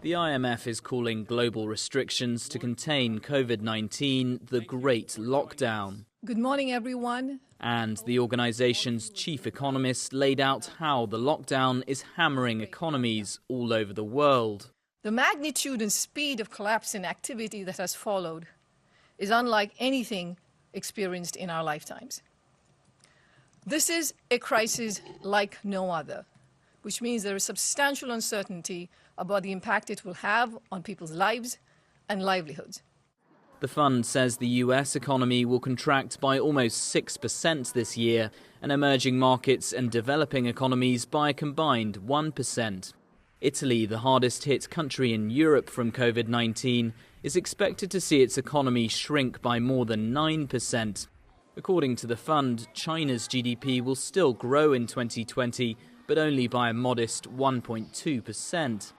The IMF is calling global restrictions to contain COVID-19 the Great Lockdown. Good morning, everyone. And the organization's chief economist laid out how the lockdown is hammering economies all over the world. The magnitude and speed of collapse in activity that has followed is unlike anything experienced in our lifetimes. This is a crisis like no other, which means there is substantial uncertainty about the impact it will have on people's lives and livelihoods. The fund says the US economy will contract by almost 6% this year, and emerging markets and developing economies by a combined 1%. Italy, the hardest hit country in Europe from COVID-19, is expected to see its economy shrink by more than 9%. According to the fund, China's GDP will still grow in 2020, but only by a modest 1.2%.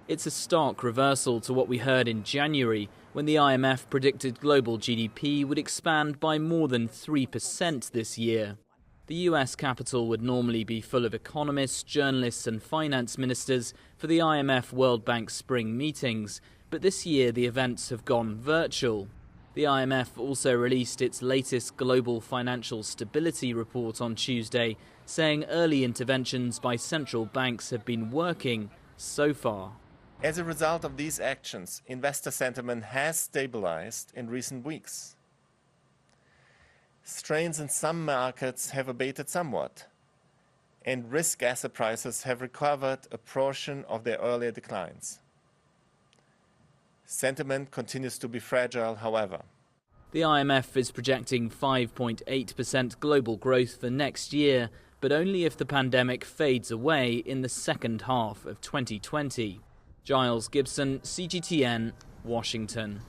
It's a stark reversal to what we heard in January, when the IMF predicted global GDP would expand by more than 3% this year. The US capital would normally be full of economists, journalists and finance ministers for the IMF World Bank spring meetings, but this year the events have gone virtual. The IMF also released its latest global financial stability report on Tuesday, saying early interventions by central banks have been working so far. As a result of these actions, investor sentiment has stabilized in recent weeks. Strains in some markets have abated somewhat, and risk asset prices have recovered a portion of their earlier declines. Sentiment continues to be fragile, however. The IMF is projecting 5.8% global growth for next year, but only if the pandemic fades away in the second half of 2020. Giles Gibson, CGTN, Washington.